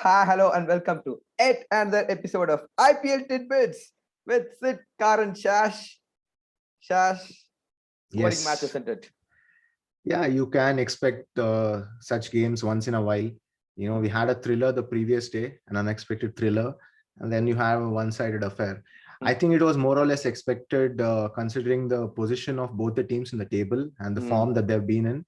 Hi, hello, and welcome to yet another episode of IPL Titbits with Sid, Karan, Shash. Shash, scoring match, Yes. isn't it? Yeah, you can expect such games once in a while. We had a thriller the previous day, an unexpected thriller, and then you have a one-sided affair. I think it was more or less expected considering the position of both the teams in the table and the Mm, form that they've been in.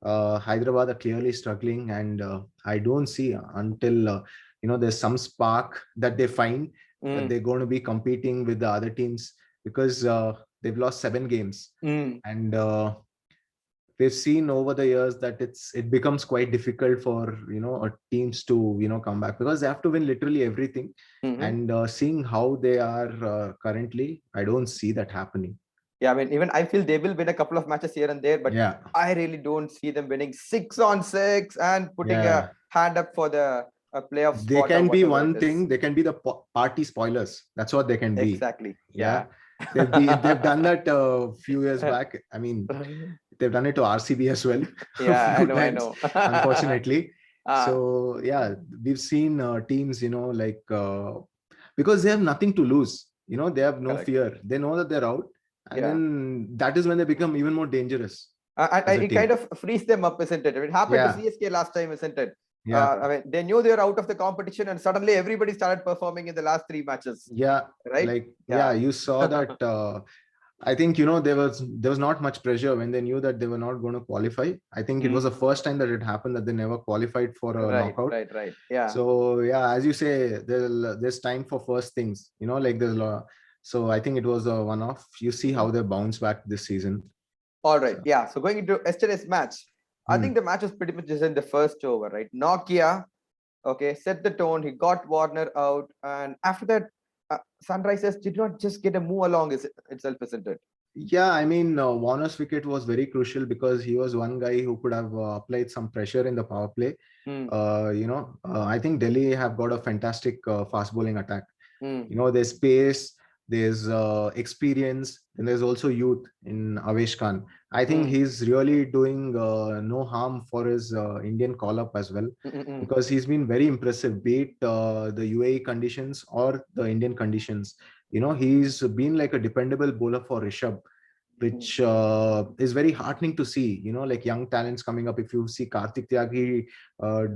Hyderabad are clearly struggling, and I don't see until there's some spark that they find that mm, they're going to be competing with the other teams because they've lost 7 games, mm, and we've seen over the years that it becomes quite difficult for teams to come back because they have to win literally everything. mhm. And seeing how they are currently, I don't see that happening. Yeah, I mean, even I feel they will win a couple of matches here and there, but Yeah, I really don't see them winning 6 on 6 and putting a yeah. hand up for the playoff They spot or can be whatever it one is. thing. They can be the party spoilers. That's what they can be. Exactly. Yeah, Yeah. they've done that a few years back. I mean, they've done it to RCB as well a Yeah, I few know, I times, know. unfortunately. Ah, So yeah, we've seen teams, like because they have nothing to lose. They have no correct. fear. They know that they're out, and Yeah. then that is when they become even more dangerous as a It kind team. of frees them up, isn't it? It happened to Yeah, CSK last time, isn't it? yeah, I mean, they knew they were out of the competition, and suddenly everybody started performing in the last 3 matches, yeah. right? Like yeah, Yeah. you saw that. I think there was not much pressure when they knew that they were not going to qualify. I think it was the Mm. first time that it happened that they never qualified for a Right, knockout. right, right. Yeah. So yeah, as you say, there's time for first things. Like so I think it was a one-off. You see Mhm. how they bounce back this season. All right. So, Yeah. So going into yesterday's match, I think hmm. the match was pretty much just in the first over, right? Nokia, okay, set the tone. He got Warner out, and after that, Sunrisers did not just get a move along itself, isn't it? Yeah, I mean, Warner's wicket was very crucial because he was one guy who could have applied some pressure in the power play. Mm, I think Delhi have got a fantastic fast bowling attack. mm, There's pace, there's experience, and there's also youth in Avesh Khan. I think mm, he's really doing no harm for his Indian call-up as well, mm, mm, mm. because he's been very impressive, be it the UAE conditions or the Indian conditions. He's been like a dependable bowler for Rishabh, Mm. which is very heartening to see. Like young talents coming up. If you see Karthik Tyagi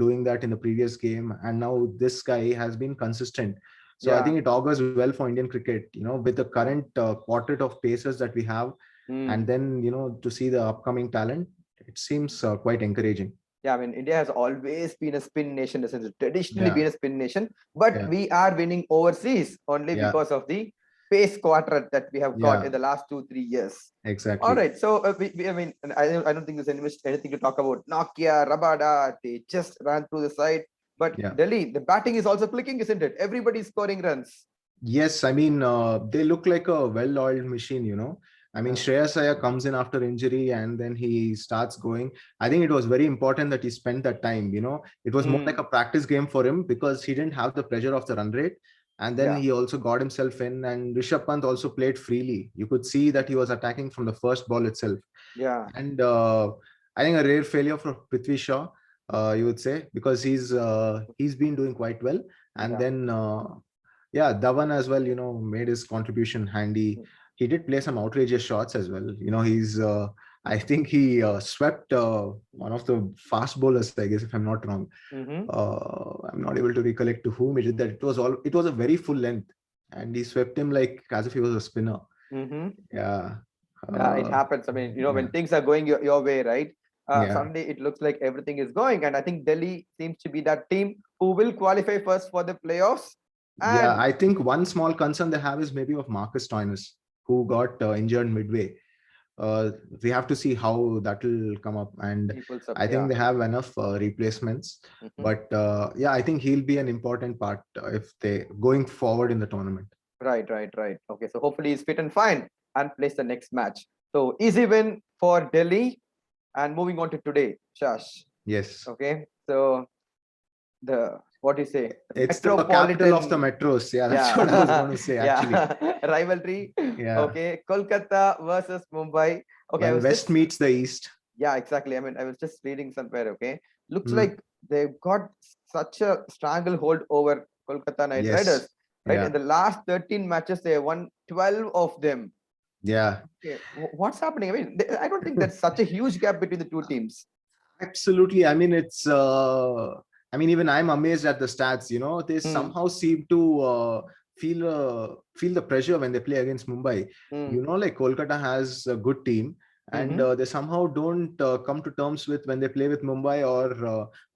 doing that in the previous game, and now this guy has been consistent. So I Yeah. think it augurs well for Indian cricket. With the current quartet of pacers that we have, and Mm. then to see the upcoming talent, it seems quite encouraging. Yeah, I mean, India has always been a spin nation, essentially, traditionally Yeah, been a spin nation, but yeah, we are winning overseas only yeah, because of the pace quadrant that we have got yeah, in the last 2, 3 years. All exactly. right, so I mean, I don't think there's anything to talk about. Nokia, Rabada, they just ran through the side, but Yeah. Delhi, the batting is also clicking, isn't it? Everybody's scoring runs. Yes, I mean, they look like a well-oiled machine. I mean, Uh, Shreyas Iyer comes in after injury and then he starts going. I think it was very important that he spent that time. It was more like mm, a practice game for him because he didn't have the pressure of the run rate. And then yeah, he also got himself in, and Rishabh Pant also played freely. You could see that he was attacking from the first ball itself. yeah. And I think a rare failure for Prithvi Shaw, you would say, because he's been doing quite well. And Yeah. then yeah, Dhawan as well, made his contribution handy. He did play some outrageous shots as well. I think he swept one of the fast bowlers, I guess, if I'm not wrong. Mm-hmm. I'm not able to recollect to whom he did that. It was a very full length, and he swept him like as if he was a spinner. Mm-hmm. Yeah. Yeah, it Uh, happens. I mean, when yeah. things are going your way, right? Yeah. Suddenly it looks like everything is going. And I think Delhi seems to be that team who will qualify first for the playoffs. Yeah, And I think one small concern they have is maybe of Marcus Stoinis, who got injured midway. We have to see how that will come up, and he pulls up, I think yeah. they have enough replacements. Mhm. But yeah, I think he'll be an important part if they going forward in the tournament. Right, right, right. Okay, so hopefully he's fit and fine and plays the next match. So easy win for Delhi. And moving on to today, Shash. Yes, Okay, so the what do you say? it's the capital of the Metropolitan, metros. Yeah, that's what I was going yeah, to say actually. yeah, rivalry. Yeah, Okay, Kolkata versus Mumbai. Okay, I when was West just meets the East. yeah, exactly. I mean, I was just reading somewhere. Okay, looks Hmm. like they've got such a stranglehold over Kolkata Knight Yes. Riders, right? Yeah. In the last 13 matches, they won 12 of them. Yeah. Okay, what's happening? I mean, I don't think that's such a huge gap between the two teams. Absolutely. I mean, even I'm amazed at the stats. They somehow seem to feel the pressure when they play against Mumbai. Like Kolkata has a good team, and they somehow don't come to terms with when they play with Mumbai, or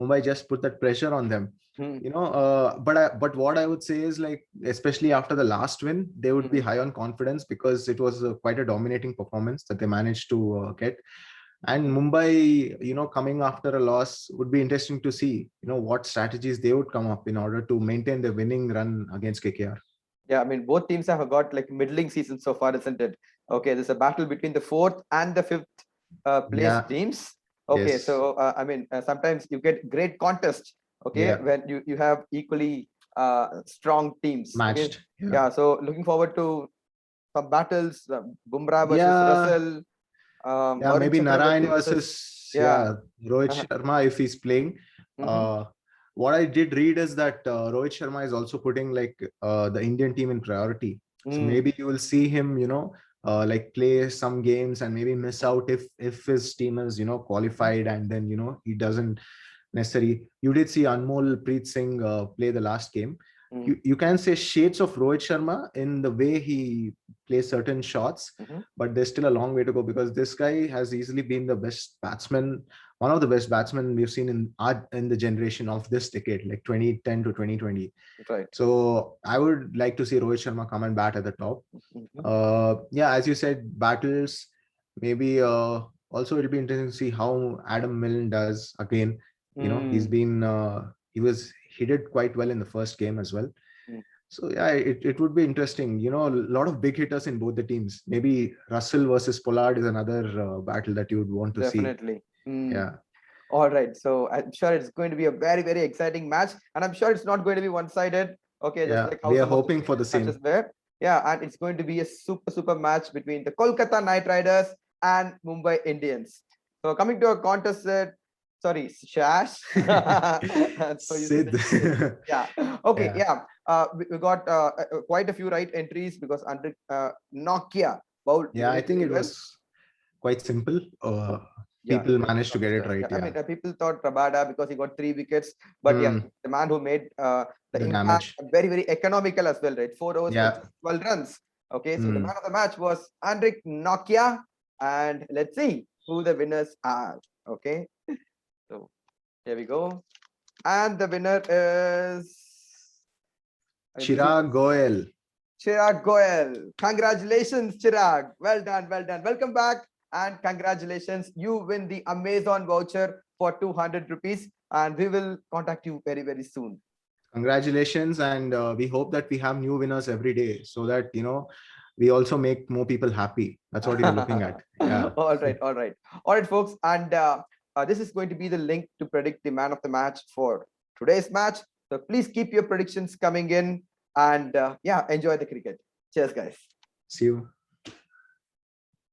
Mumbai just put that pressure on them. But what I would say is, like, especially after the last win, they would be high on confidence because it was quite a dominating performance that they managed to get. And Mumbai, coming after a loss, would be interesting to see, what strategies they would come up in order to maintain the winning run against KKR. Yeah, I mean, both teams have got like middling season so far, isn't it? Okay, there's a battle between the fourth and the fifth place teams. Okay, Yes. so sometimes you get great contest. Okay, when you have equally strong teams. Okay? Matched. Yeah, so looking forward to some battles. Bumrah versus Russell. Maybe Narayan versus Rohit Uh-huh. Sharma if he's playing. What I did read is that Rohit Sharma is also putting like the Indian team in priority. So maybe you will see him, like play some games and maybe miss out if his team is, qualified, and then he doesn't necessarily. You did see Anmol Preet Singh play the last game. You can say shades of Rohit Sharma in the way he plays certain shots, but there's still a long way to go because this guy has easily been the best batsman, one of the best batsmen we've seen in the generation of this decade, like 2010 to 2020. Right. So I would like to see Rohit Sharma come and bat at the top. As you said, battles, maybe also it'll be interesting to see how Adam Milne does again. He's been he did quite well in the first game as well. So it would be interesting. A lot of big hitters in both the teams. Maybe Russell versus Pollard is another battle that you would want to see. Definitely. Yeah. All right. So I'm sure it's going to be a very, very exciting match, and I'm sure it's not going to be one-sided. Okay, just like how we are hoping for the same. Yeah, and it's going to be a super match between the Kolkata Knight Riders and Mumbai Indians. So coming to a contest set. Sorry, Shash. Sid. Yeah. Okay. Yeah. We got quite a few right entries because Anrich Nokia bowled. Yeah, I think it was quite simple. People managed to get it right. I mean, people thought Rabada because he got 3 wickets, but the man who made the impact very, very economical as well, right? 4 overs for just 12 runs. Okay, so the man of the match was Anrich Nokia, and let's see who the winners are. Okay, so here we go, and the winner is Chirag Goel. Chirag Goel. Congratulations, Chirag. Well done, well done. Welcome back. And congratulations, you win the Amazon voucher for 200 rupees, and we will contact you very, very soon. Congratulations, and we hope that we have new winners every day so that we also make more people happy. That's what you're looking at. Yeah. All right, folks, and this is going to be the link to predict the man of the match for today's match. So please keep your predictions coming in, and enjoy the cricket. Cheers, guys. See you.